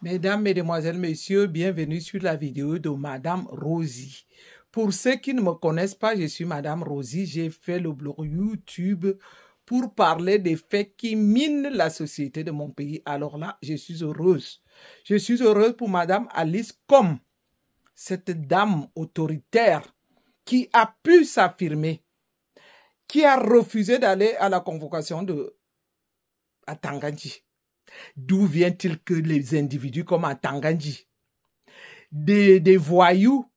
Mesdames, Mesdemoiselles, Messieurs, bienvenue sur la vidéo de Madame Rosie. Pour ceux qui ne me connaissent pas, je suis Madame Rosie. J'ai fait le blog YouTube pour parler des faits qui minent la société de mon pays. Alors là, je suis heureuse. Je suis heureuse pour Madame Alice Combs, cette dame autoritaire qui a pu s'affirmer, qui a refusé d'aller à la convocation à Tangandji. D'où vient-il que les individus comme à Tangandji, des voyous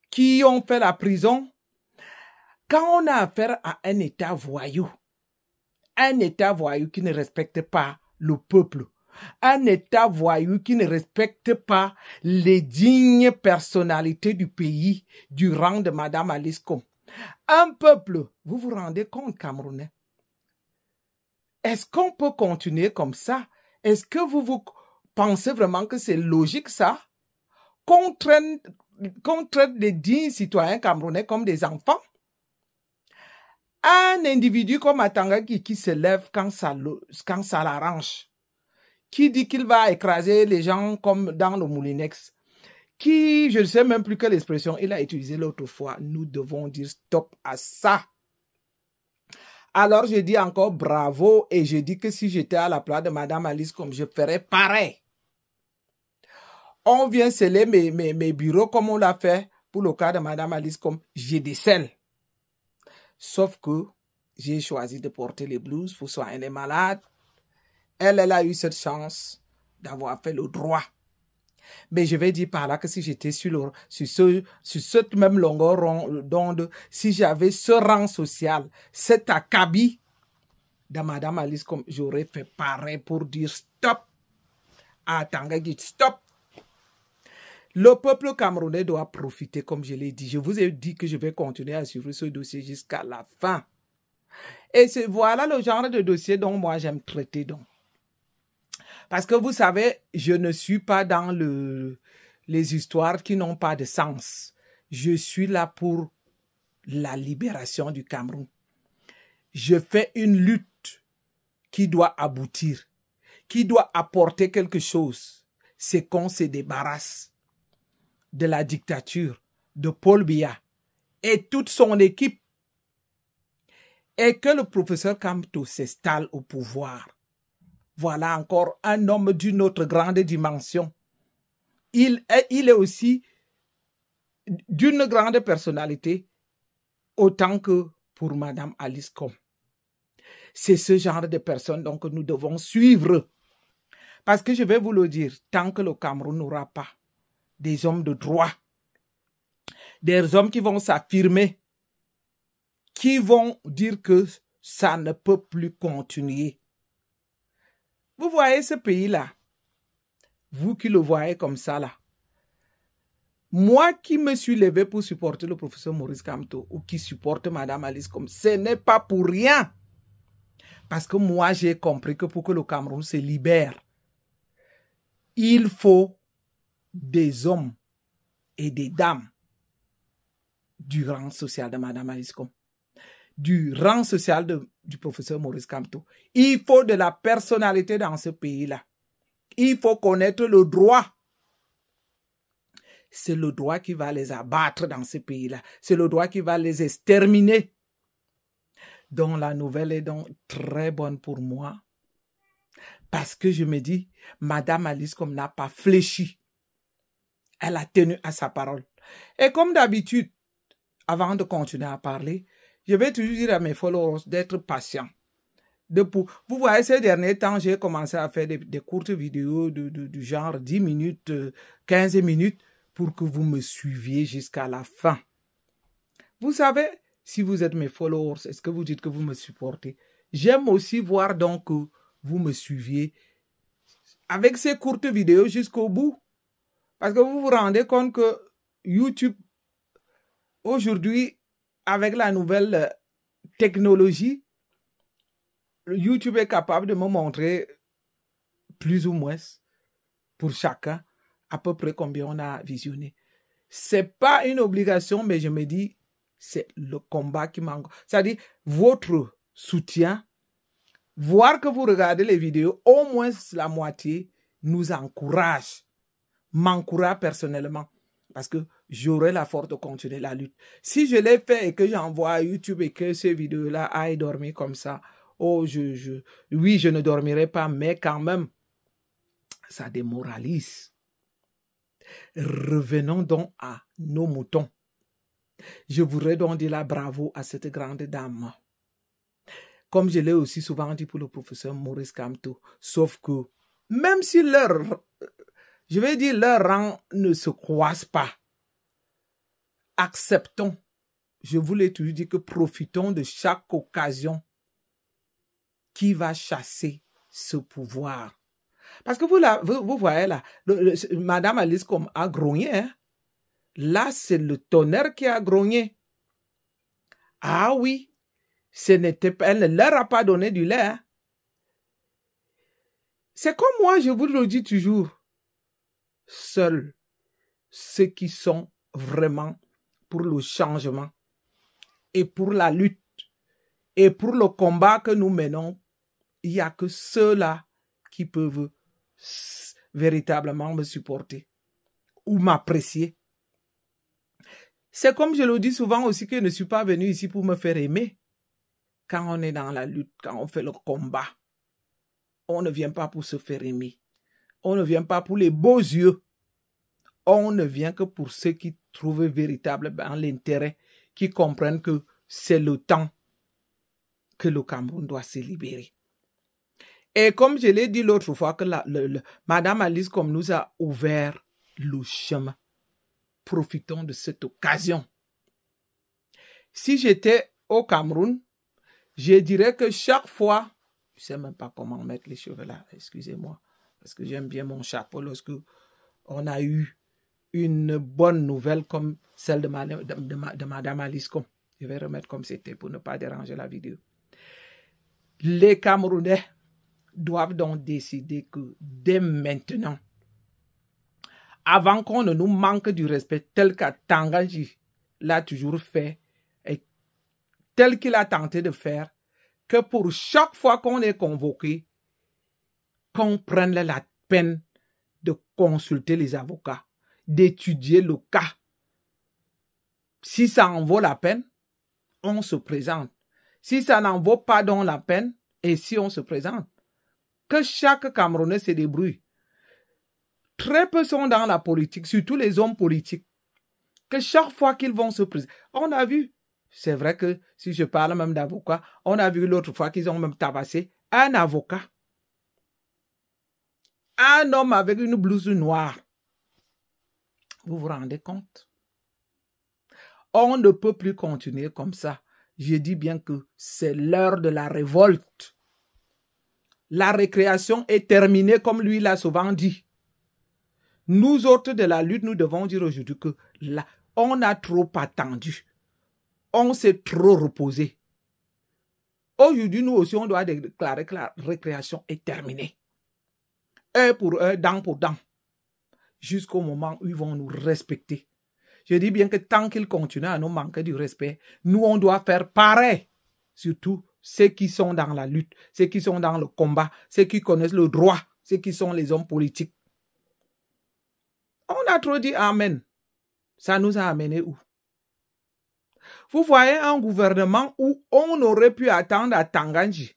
qui ont fait la prison, quand on a affaire à un État voyou qui ne respecte pas le peuple, un État voyou qui ne respecte pas les dignes personnalités du pays, du rang de Madame Alice Combs. Un peuple, vous vous rendez compte, Camerounais? Est-ce qu'on peut continuer comme ça? Est-ce que vous pensez vraiment que c'est logique ça? Qu'on traite les dignes citoyens camerounais comme des enfants? Un individu comme Atangaki qui se lève quand ça l'arrange, qui dit qu'il va écraser les gens comme dans le Moulinex, qui, je ne sais même plus quelle expression il a utilisée l'autre fois, nous devons dire stop à ça. Alors je dis encore bravo et je dis que si j'étais à la place de Madame Alice Combs, je ferais pareil. On vient sceller mes bureaux comme on l'a fait pour le cas de Madame Alice Combs, j'ai décèle. Sauf que j'ai choisi de porter les blouses pour soigner les malades. Elle a eu cette chance d'avoir fait le droit. Mais je vais dire par là que si j'étais sur cette même longueur d'onde, si j'avais ce rang social, cet acabit de Madame Alice Combs, j'aurais fait pareil pour dire stop à Tangandji, stop. Le peuple camerounais doit profiter, comme je l'ai dit. Je vous ai dit que je vais continuer à suivre ce dossier jusqu'à la fin. Et voilà le genre de dossier dont moi j'aime traiter donc. Parce que vous savez, je ne suis pas dans les histoires qui n'ont pas de sens. Je suis là pour la libération du Cameroun. Je fais une lutte qui doit aboutir, qui doit apporter quelque chose. C'est qu'on se débarrasse de la dictature de Paul Biya et toute son équipe et que le professeur Kamto s'installe au pouvoir. Voilà encore un homme d'une autre grande dimension. Il est aussi d'une grande personnalité, autant que pour Madame Alice Combs. C'est ce genre de personnes donc, que nous devons suivre. Parce que je vais vous le dire, tant que le Cameroun n'aura pas des hommes de droit, des hommes qui vont s'affirmer, qui vont dire que ça ne peut plus continuer. Vous voyez ce pays-là, vous qui le voyez comme ça là, moi qui me suis levé pour supporter le professeur Maurice Kamto ou qui supporte Madame Alice Combs, ce n'est pas pour rien. Parce que moi j'ai compris que pour que le Cameroun se libère, il faut des hommes et des dames du rang social de Madame Alice Combs, du rang social du professeur Maurice Kamto. Il faut de la personnalité dans ce pays-là. Il faut connaître le droit. C'est le droit qui va les abattre dans ce pays-là. C'est le droit qui va les exterminer. Donc la nouvelle est donc très bonne pour moi. Parce que je me dis, Madame Alice Combs n'a pas fléchi. Elle a tenu à sa parole. Et comme d'habitude, avant de continuer à parler, je vais toujours dire à mes followers d'être patients. Vous voyez, ces derniers temps, j'ai commencé à faire des courtes vidéos du genre 10 minutes, 15 minutes, pour que vous me suiviez jusqu'à la fin. Vous savez, si vous êtes mes followers, est-ce que vous dites que vous me supportez? J'aime aussi voir donc que vous me suiviez avec ces courtes vidéos jusqu'au bout. Parce que vous vous rendez compte que YouTube, aujourd'hui, avec la nouvelle technologie, YouTube est capable de me montrer plus ou moins pour chacun à peu près combien on a visionné. C'est pas une obligation, mais je me dis, c'est le combat qui manque. C'est-à-dire, votre soutien, voir que vous regardez les vidéos, au moins la moitié, nous encourage, m'encourage personnellement, parce que j'aurai la force de continuer la lutte. Si je l'ai fait et que j'envoie à YouTube et que ces vidéos-là aillent dormir comme ça, oh, oui, je ne dormirai pas, mais quand même, ça démoralise. Revenons donc à nos moutons. Je voudrais donc dire là bravo à cette grande dame. Comme je l'ai aussi souvent dit pour le professeur Maurice Kamto, sauf que même si leur rang ne se croise pas, acceptons, je vous l'ai toujours dit, que profitons de chaque occasion qui va chasser ce pouvoir. Parce que vous voyez là, Madame Alice comme a grogné, hein? Là, c'est le tonnerre qui a grogné. Ah oui, elle ne leur a pas donné du lait. Hein? C'est comme moi, je vous le dis toujours. Seuls ceux qui sont vraiment pour le changement et pour la lutte et pour le combat que nous menons, il n'y a que ceux-là qui peuvent véritablement me supporter ou m'apprécier. C'est comme je le dis souvent aussi que je ne suis pas venu ici pour me faire aimer. Quand on est dans la lutte, quand on fait le combat, on ne vient pas pour se faire aimer. On ne vient pas pour les beaux yeux. On ne vient que pour ceux qui trouvent véritablement l'intérêt, qui comprennent que c'est le temps que le Cameroun doit se libérer. Et comme je l'ai dit l'autre fois, que Madame Alice comme nous a ouvert le chemin. Profitons de cette occasion. Si j'étais au Cameroun, je dirais que chaque fois, je ne sais même pas comment mettre les cheveux là, excusez-moi, parce que j'aime bien mon chapeau lorsque on a eu une bonne nouvelle comme celle de Madame Alice. Je vais remettre comme c'était pour ne pas déranger la vidéo. Les Camerounais doivent donc décider que dès maintenant, avant qu'on ne nous manque du respect tel qu'Atanganji l'a toujours fait et tel qu'il a tenté de faire, que pour chaque fois qu'on est convoqué, qu'on prenne la peine de consulter les avocats, d'étudier le cas. Si ça en vaut la peine, on se présente. Si ça n'en vaut pas donc la peine, et si on se présente, que chaque Camerounais se débrouille. Très peu sont dans la politique, surtout les hommes politiques, que chaque fois qu'ils vont se présenter, on a vu, c'est vrai que si je parle même d'avocat, on a vu l'autre fois qu'ils ont même tabassé un avocat, un homme avec une blouse noire. Vous vous rendez compte? On ne peut plus continuer comme ça. Je dis bien que c'est l'heure de la révolte. La récréation est terminée, comme lui l'a souvent dit. Nous autres de la lutte, nous devons dire aujourd'hui que là, on a trop attendu. On s'est trop reposé. Aujourd'hui, nous aussi, on doit déclarer que la récréation est terminée. Heure pour heure, dent pour dent. Jusqu'au moment où ils vont nous respecter. Je dis bien que tant qu'ils continuent à nous manquer du respect, nous, on doit faire pareil. Surtout ceux qui sont dans la lutte, ceux qui sont dans le combat, ceux qui connaissent le droit, ceux qui sont les hommes politiques. On a trop dit amen. Ça nous a amené où? Vous voyez un gouvernement où on aurait pu attendre à Tanganji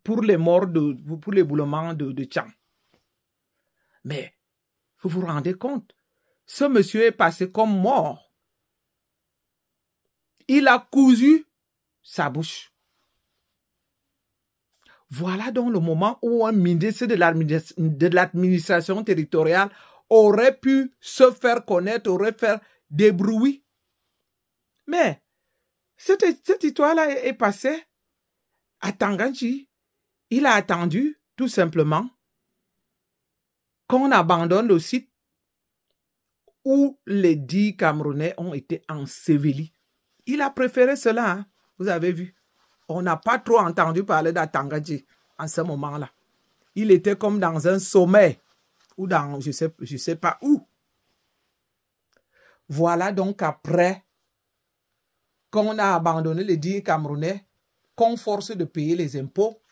pour les morts, pour l'éboulement de Tchang. Mais vous vous rendez compte? Ce monsieur est passé comme mort. Il a cousu sa bouche. Voilà donc le moment où un ministre de l'administration territoriale aurait pu se faire connaître, aurait fait des bruits. Mais cette histoire-là est passée à Tanganji. Il a attendu, tout simplement, qu'on abandonne le site où les 10 Camerounais ont été ensevelis. Il a préféré cela, hein? Vous avez vu. On n'a pas trop entendu parler d'Atanganji en ce moment-là. Il était comme dans un sommeil ou dans je sais pas où. Voilà donc après qu'on a abandonné les 10 Camerounais, qu'on force de payer les impôts,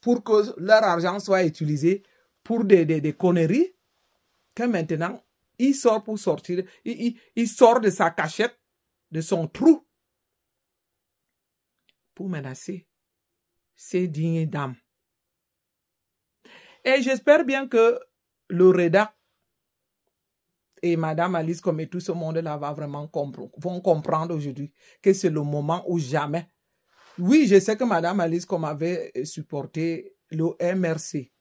pour que leur argent soit utilisé pour des conneries, que maintenant, il sort pour sortir, il sort de sa cachette, de son trou, pour menacer ces dignes dames. Et j'espère bien que le rédac et Madame Alice, comme et tout ce monde-là, vont comprendre aujourd'hui que c'est le moment où jamais. Oui, je sais que Madame Alice, comme avait supporté le MRC.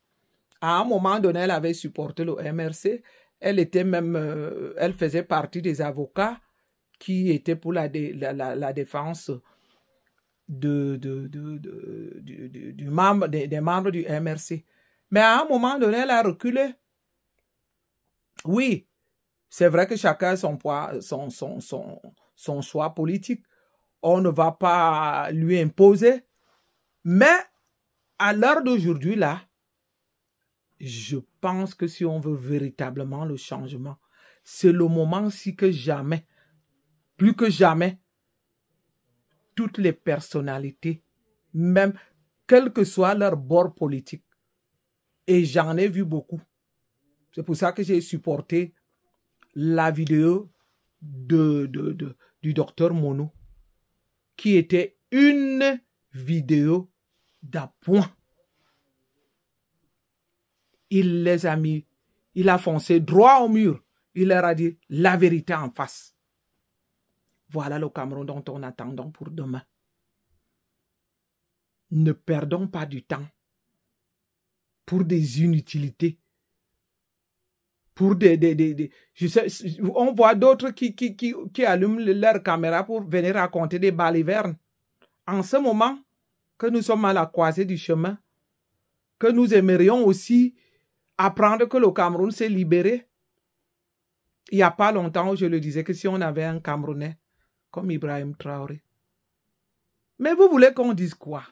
À un moment donné, elle avait supporté le MRC. Elle était même, elle faisait partie des avocats qui étaient pour la défense des membres du MRC. Mais à un moment donné, elle a reculé. Oui, c'est vrai que chacun a son choix politique. On ne va pas lui imposer. Mais à l'heure d'aujourd'hui, là, je pense que si on veut véritablement le changement, c'est le moment-ci que jamais, plus que jamais, toutes les personnalités, même quel que soit leur bord politique, et j'en ai vu beaucoup. C'est pour ça que j'ai supporté la vidéo du docteur Mono, qui était une vidéo d'appoint. Il les a mis, il a foncé droit au mur. Il leur a dit la vérité en face. Voilà le Cameroun dont on attend donc pour demain. Ne perdons pas du temps pour des inutilités. Pour je sais, on voit d'autres qui allument leur caméra pour venir raconter des balivernes. En ce moment que nous sommes à la croisée du chemin, que nous aimerions aussi apprendre que le Cameroun s'est libéré. Il n'y a pas longtemps, je le disais, que si on avait un Camerounais comme Ibrahim Traoré. Mais vous voulez qu'on dise quoi?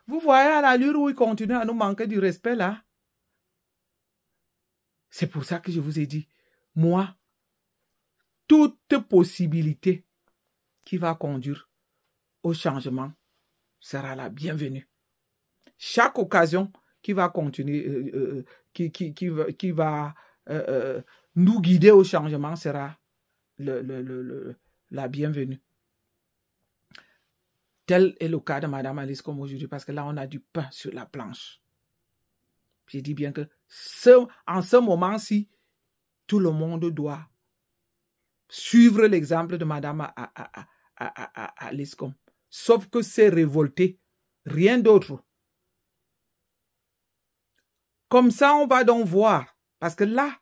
Vous voyez à l'allure où il continue à nous manquer du respect là? C'est pour ça que je vous ai dit, moi, toute possibilité qui va conduire au changement sera la bienvenue. Chaque occasion qui va continuer, qui va nous guider au changement sera la bienvenue. Tel est le cas de Madame Alice comme aujourd'hui, parce que là, on a du pain sur la planche. J'ai dit bien que en ce moment-ci, tout le monde doit suivre l'exemple de Madame Alice Com. Sauf que c'est révolté, rien d'autre. Comme ça, on va donc voir, parce que là,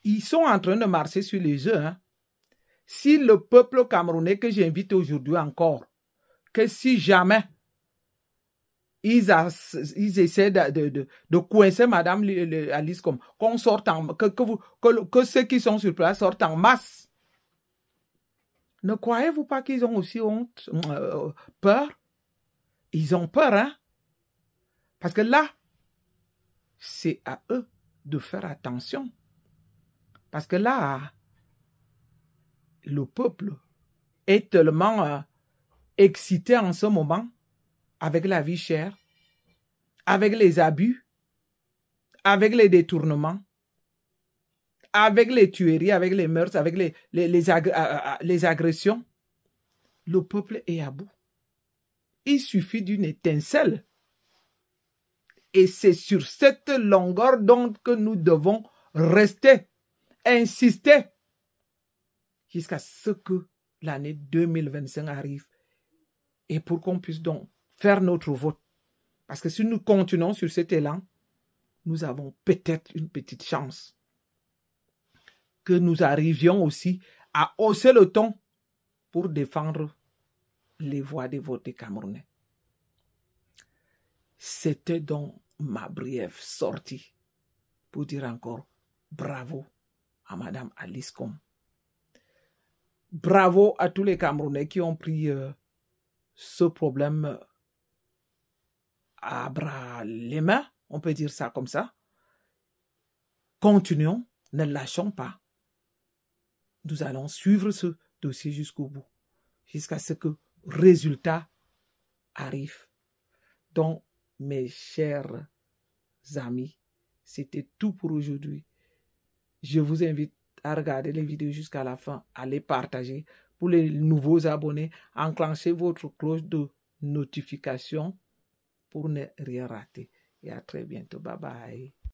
ils sont en train de marcher sur les œufs. Hein. Si le peuple camerounais que j'invite aujourd'hui encore, que si jamais ils essaient de coincer Madame Alice comme qu'on sorte que ceux qui sont sur place sortent en masse. Ne croyez-vous pas qu'ils ont aussi honte, peur? Ils ont peur, hein? Parce que là, c'est à eux de faire attention. Parce que là, le peuple est tellement excité en ce moment avec la vie chère, avec les abus, avec les détournements, avec les tueries, avec les meurtres, avec les agressions. Le peuple est à bout. Il suffit d'une étincelle. Et c'est sur cette longueur d'onde que nous devons rester, insister, jusqu'à ce que l'année 2025 arrive. Et pour qu'on puisse donc faire notre vote. Parce que si nous continuons sur cet élan, nous avons peut-être une petite chance que nous arrivions aussi à hausser le ton pour défendre les voix des votes des Camerounais. C'était donc ma brève sortie pour dire encore bravo à Madame Alice Com. Bravo à tous les Camerounais qui ont pris ce problème à bras les mains, on peut dire ça comme ça. Continuons, ne lâchons pas. Nous allons suivre ce dossier jusqu'au bout, jusqu'à ce que le résultat arrive. Donc, Mes chers amis, c'était tout pour aujourd'hui. Je vous invite à regarder les vidéos jusqu'à la fin, à les partager. Pour les nouveaux abonnés, enclenchez votre cloche de notification pour ne rien rater. Et à très bientôt. Bye bye.